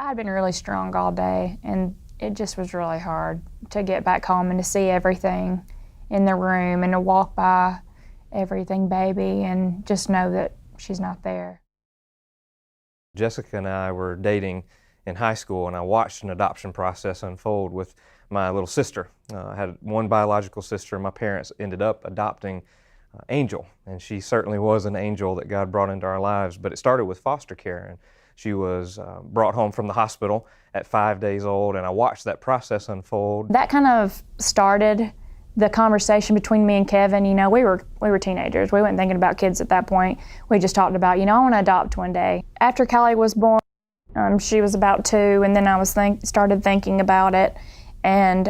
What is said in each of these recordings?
I'd been really strong all day, and it just was really hard to get back home and to see everything in the room and to walk by everything baby and just know that she's not there. Jessica and I were dating in high school, and I watched an adoption process unfold with my little sister. I had one biological sister, and my parents ended up adopting Angel, and she certainly was an angel that God brought into our lives, but it started with foster care. And she was brought home from the hospital at 5 days old, and I watched that process unfold. That kind of started the conversation between me and Kevin. You know, we were teenagers. We weren't thinking about kids at that point. We just talked about, I want to adopt one day. After Callie was born, she was about 2, and then I started thinking about it, and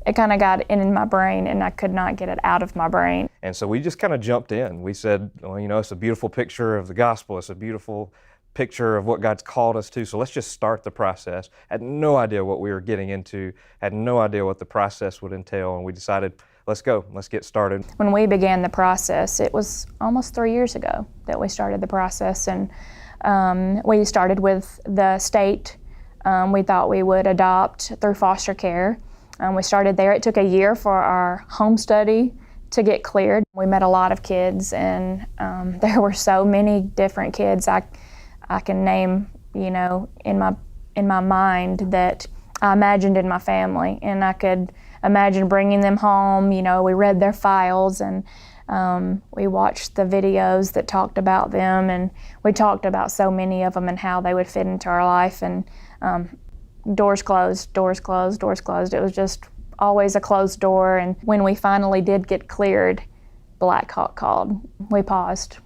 it kind of got in my brain, and I could not get it out of my brain. And so we just kind of jumped in. We said, well, it's a beautiful picture of the gospel. It's a beautiful picture of what God's called us to, so let's just start the process. Had no idea what we were getting into, had no idea what the process would entail, and we decided, let's go, let's get started. When we began the process, it was almost 3 years ago that we started the process, and we started with the state. We thought we would adopt through foster care. We started there. It took a year for our home study to get cleared. We met a lot of kids, and there were so many different kids I can name, in my mind that I imagined in my family, and I could imagine bringing them home. We read their files, and we watched the videos that talked about them, and we talked about so many of them and how they would fit into our life, and doors closed, doors closed, doors closed. It was just always a closed door, and when we finally did get cleared, Black Hawk called. We paused.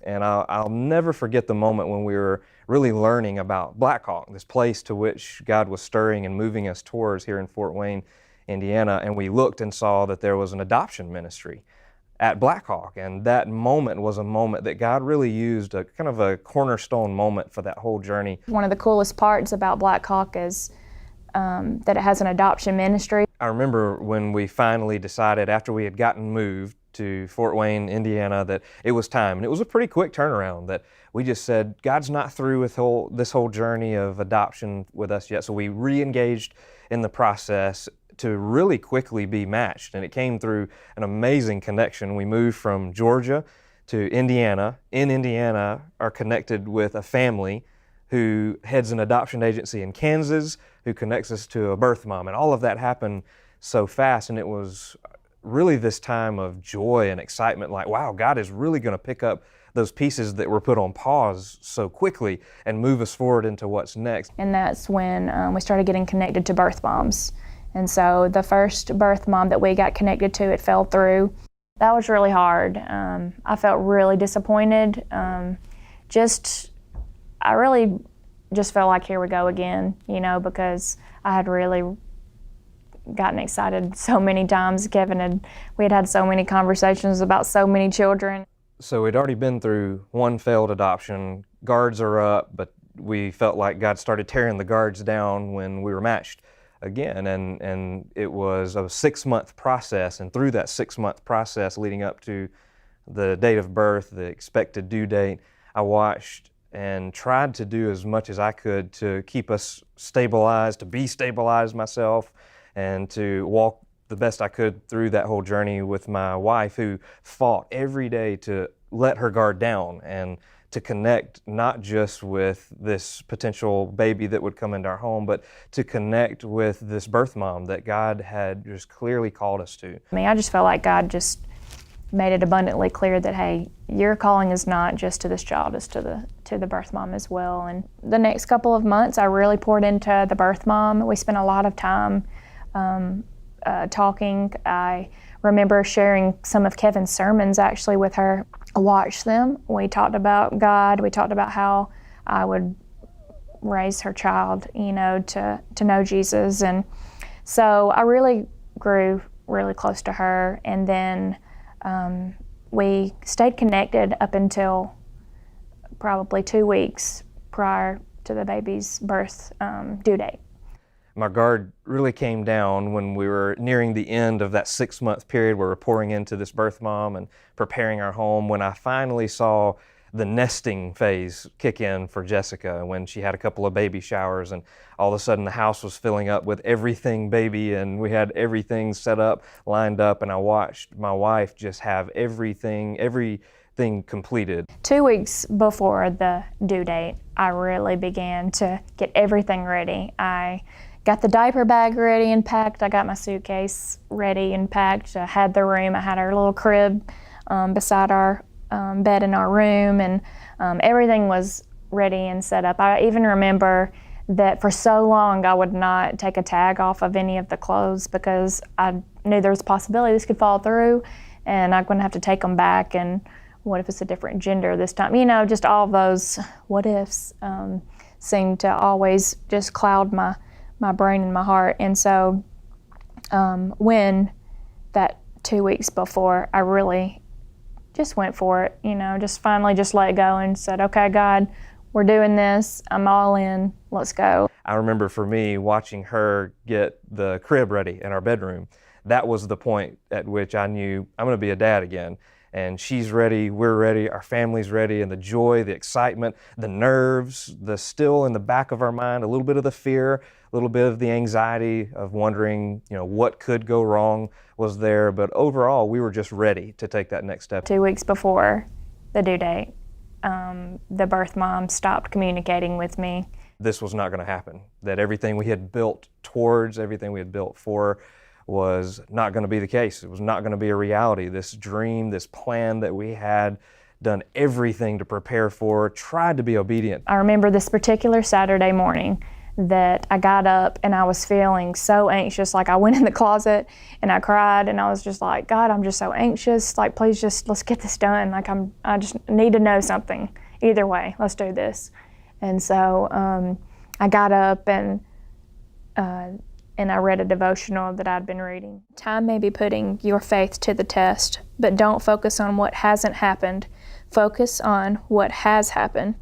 And I'll never forget the moment when we were really learning about Black Hawk, this place to which God was stirring and moving us towards here in Fort Wayne, Indiana, and we looked and saw that there was an adoption ministry at Black Hawk, and that moment was a moment that God really used, a kind of a cornerstone moment for that whole journey. One of the coolest parts about Black Hawk is that it has an adoption ministry. I remember when we finally decided, after we had gotten moved to Fort Wayne, Indiana, that it was time. And it was a pretty quick turnaround, that we just said, God's not through with this whole journey of adoption with us yet. So we re-engaged in the process to really quickly be matched. And it came through an amazing connection. We moved from Georgia to Indiana. In Indiana, are connected with a family who heads an adoption agency in Kansas, who connects us to a birth mom. And all of that happened so fast, and it was really this time of joy and excitement, like, wow, God is really going to pick up those pieces that were put on pause so quickly and move us forward into what's next. And that's when we started getting connected to birth moms. And so the first birth mom that we got connected to, it fell through. That was really hard. I felt really disappointed. I really just felt like, here we go again, because I had really gotten excited so many times. We had so many conversations about so many children. So we'd already been through one failed adoption. Guards are up, but we felt like God started tearing the guards down when we were matched again. And it was a 6-month process. And through that 6-month process leading up to the date of birth, the expected due date, I watched and tried to do as much as I could to keep us stabilized, to be stabilized myself, and to walk the best I could through that whole journey with my wife, who fought every day to let her guard down and to connect not just with this potential baby that would come into our home, but to connect with this birth mom that God had just clearly called us to. I just felt like God just made it abundantly clear that, hey, your calling is not just to this child, it's to the birth mom as well. And the next couple of months, I really poured into the birth mom. We spent a lot of time talking. I remember sharing some of Kevin's sermons actually with her. I watched them. We talked about God. We talked about how I would raise her child, to know Jesus. And so I really grew really close to her. And then we stayed connected up until probably 2 weeks prior to the baby's birth due date. My guard really came down when we were nearing the end of that 6-month period where we're pouring into this birth mom and preparing our home, when I finally saw the nesting phase kick in for Jessica when she had a couple of baby showers and all of a sudden the house was filling up with everything baby and we had everything set up, lined up, and I watched my wife just have everything completed. 2 weeks before the due date, I really began to get everything ready. I got the diaper bag ready and packed. I got my suitcase ready and packed. I had the room. I had our little crib beside our bed in our room, and everything was ready and set up. I even remember that for so long I would not take a tag off of any of the clothes because I knew there was a possibility this could fall through and I'm going to have to take them back, and what if it's a different gender this time? You know, just all those what ifs seemed to always just cloud my brain and my heart. And so when that 2 weeks before, I really just went for it, you know, just finally just let go and said, okay, God, we're doing this. I'm all in. Let's go. I remember for me watching her get the crib ready in our bedroom. That was the point at which I knew I'm going to be a dad again. And she's ready, we're ready, our family's ready, and the joy, the excitement, the nerves, the still in the back of our mind, a little bit of the fear, a little bit of the anxiety of wondering, you know, what could go wrong was there. But overall, we were just ready to take that next step. 2 weeks before the due date, the birth mom stopped communicating with me. This was not going to happen, that everything we had built towards, everything we had built for, was not going to be the case. It was not going to be a reality. This dream, this plan that we had done everything to prepare for, tried to be obedient. I remember this particular Saturday morning that I got up and I was feeling so anxious. Like I went in the closet and I cried and I was just like, God, I'm just so anxious. Like, please just, let's get this done. Like I just need to know something. Either way, let's do this. And so I got up and I read a devotional that I'd been reading. Time may be putting your faith to the test, but don't focus on what hasn't happened. Focus on what has happened.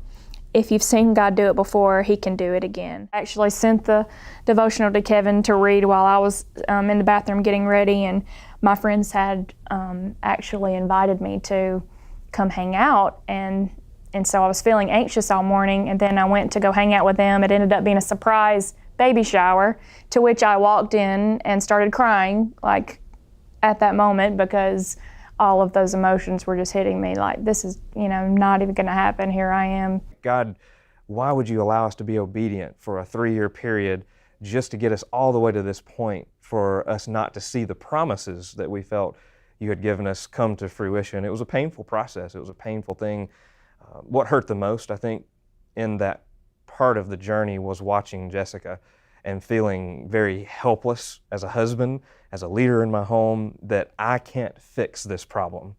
If you've seen God do it before, He can do it again. I actually sent the devotional to Kevin to read while I was in the bathroom getting ready, and my friends had actually invited me to come hang out, and so I was feeling anxious all morning, and then I went to go hang out with them. It ended up being a surprise baby shower, to which I walked in and started crying, like at that moment, because all of those emotions were just hitting me like, this is, you know, not even gonna happen. Here I am. God, why would you allow us to be obedient for a 3-year period just to get us all the way to this point, for us not to see the promises that we felt you had given us come to fruition? It was a painful process. It was a painful thing. What hurt the most, I think, in that part of the journey was watching Jessica and feeling very helpless as a husband, as a leader in my home, that I can't fix this problem.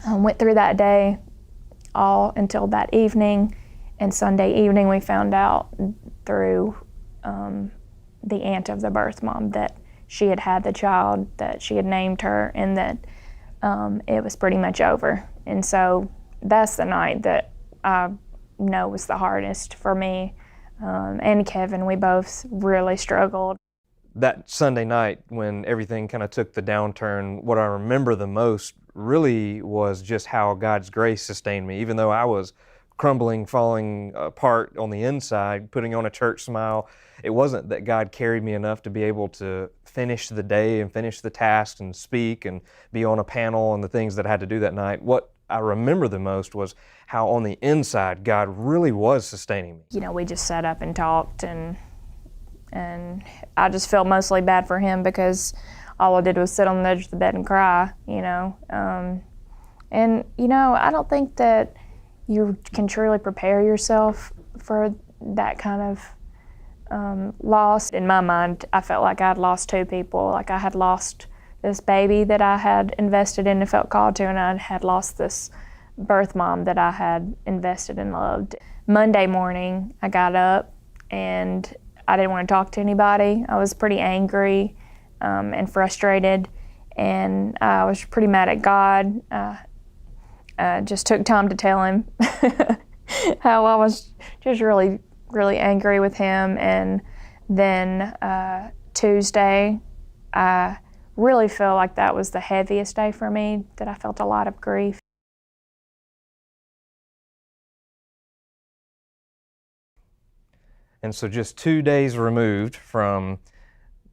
I went through that day all until that evening, and Sunday evening we found out through the aunt of the birth mom that she had had the child, that she had named her, and that it was pretty much over. And so that's the night that I know was the hardest for me and Kevin. We both really struggled. That Sunday night when everything kind of took the downturn, what I remember the most really was just how God's grace sustained me. Even though I was crumbling, falling apart on the inside, putting on a church smile, it wasn't that God carried me enough to be able to finish the day and finish the task and speak and be on a panel and the things that I had to do that night. What I remember the most was how on the inside God really was sustaining me. You know, we just sat up and talked, and I just felt mostly bad for him because all I did was sit on the edge of the bed and cry, you know. And, you know, I don't think that you can truly prepare yourself for that kind of loss. In my mind, I felt like I'd lost 2 people. Like I had lost this baby that I had invested in and felt called to, and I had lost this birth mom that I had invested and loved. Monday morning, I got up and I didn't want to talk to anybody. I was pretty angry and frustrated, and I was pretty mad at God. I just took time to tell him how I was just really, really angry with him. And then Tuesday, I really feel like that was the heaviest day for me, that I felt a lot of grief. And so just 2 days removed from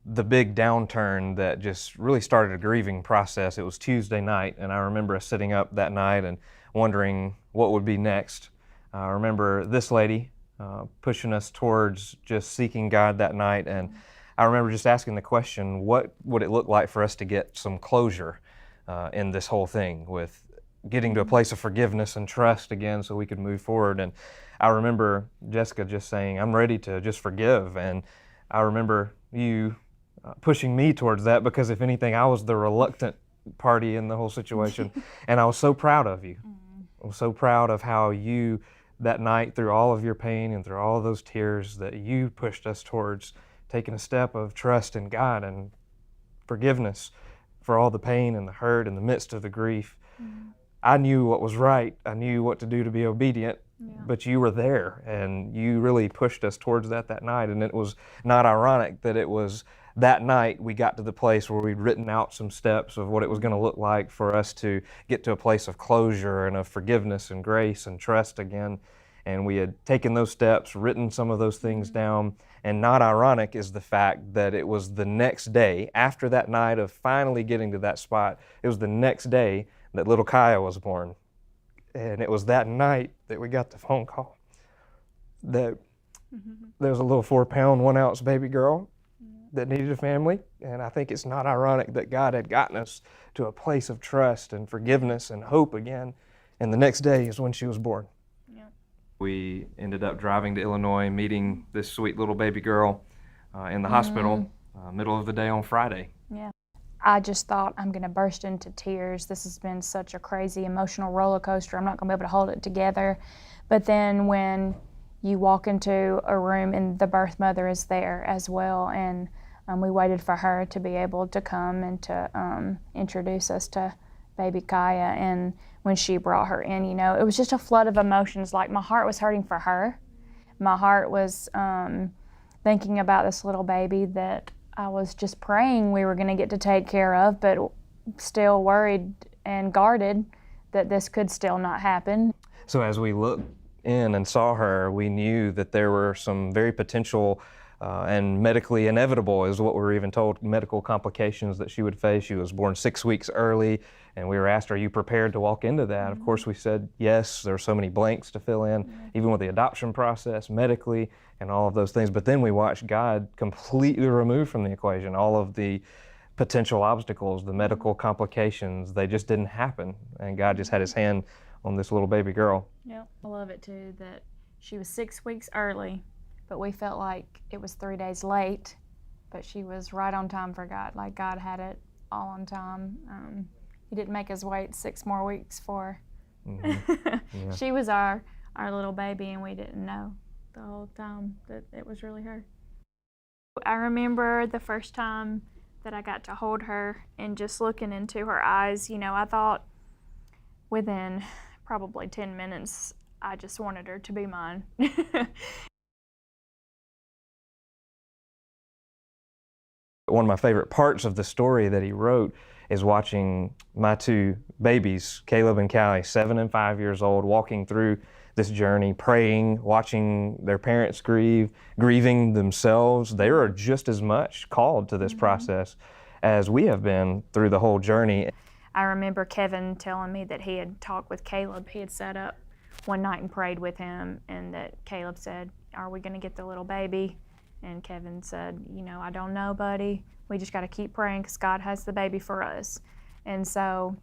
the big downturn that just really started a grieving process. It was Tuesday night, and I remember us sitting up that night and wondering what would be next. I remember this lady pushing us towards just seeking God that night, and I remember just asking the question, what would it look like for us to get some closure in this whole thing, with getting to a place of forgiveness and trust again so we could move forward. And I remember Jessica just saying, I'm ready to just forgive. And I remember you pushing me towards that, because if anything, I was the reluctant party in the whole situation. And I was so proud of you. I was so proud of how you, that night, through all of your pain and through all of those tears, that you pushed us towards taking a step of trust in God and forgiveness for all the pain and the hurt in the midst of the grief. I knew what was right. I knew what to do to be obedient, but you were there, and you really pushed us towards that night. And it was not ironic that it was that night we got to the place where we'd written out some steps of what it was going to look like for us to get to a place of closure and of forgiveness and grace and trust again. And we had taken those steps, written some of those things down. And not ironic is the fact that it was the next day, after that night of finally getting to that spot, it was the next day that little Kaya was born. And it was that night that we got the phone call that there was a little 4-pound, 1-ounce baby girl that needed a family. And I think it's not ironic that God had gotten us to a place of trust and forgiveness and hope again. And the next day is when she was born. We ended up driving to Illinois, meeting this sweet little baby girl in the hospital, middle of the day on Friday. I just thought, I'm going to burst into tears. This has been such a crazy emotional roller coaster. I'm not going to be able to hold it together. But then when you walk into a room and the birth mother is there as well, and we waited for her to be able to come and to introduce us to baby Kaya. And when she brought her in, you know, it was just a flood of emotions. Like, my heart was hurting for her. My heart was thinking about this little baby that I was just praying we were going to get to take care of, but still worried and guarded that this could still not happen. So as we looked in and saw her, we knew that there were some very potential and medically inevitable, is what we were even told, medical complications that she would face. She was born 6 weeks early, and we were asked, are you prepared to walk into that? Of course we said yes. There were so many blanks to fill in, even with the adoption process, medically, and all of those things. But then we watched God completely remove from the equation all of the potential obstacles, the medical complications. They just didn't happen, and God just had his hand on this little baby girl. I love it too that she was 6 weeks early, but we felt like it was 3 days late, but she was right on time for God. Like, God had it all on time. He didn't make us wait 6 more weeks for her. She was our little baby, and we didn't know the whole time that it was really her. I remember the first time that I got to hold her and just looking into her eyes, you know, I thought within probably 10 minutes, I just wanted her to be mine. One of my favorite parts of the story that he wrote is watching my 2 babies, Caleb and Callie, 7 and 5 years old, walking through this journey, praying, watching their parents grieving themselves. They are just as much called to this process as we have been through the whole journey. I remember Kevin telling me that he had talked with Caleb. He had sat up one night and prayed with him, and that Caleb said, are we going to get the little baby? And Kevin said, you know, I don't know, buddy. We just got to keep praying because God has the baby for us. And so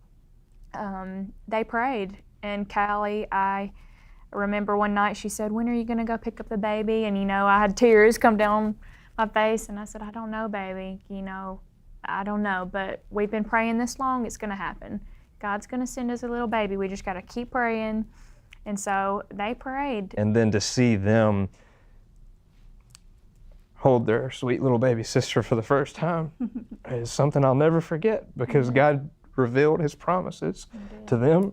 they prayed. And Callie, I remember one night she said, when are you going to go pick up the baby? And, you know, I had tears come down my face. And I said, I don't know, baby. You know, I don't know. But we've been praying this long. It's going to happen. God's going to send us a little baby. We just got to keep praying. And so they prayed. And then to see them hold their sweet little baby sister for the first time is something I'll never forget, because God revealed his promises to them,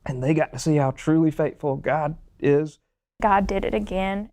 and they got to see how truly faithful God is. God did it again.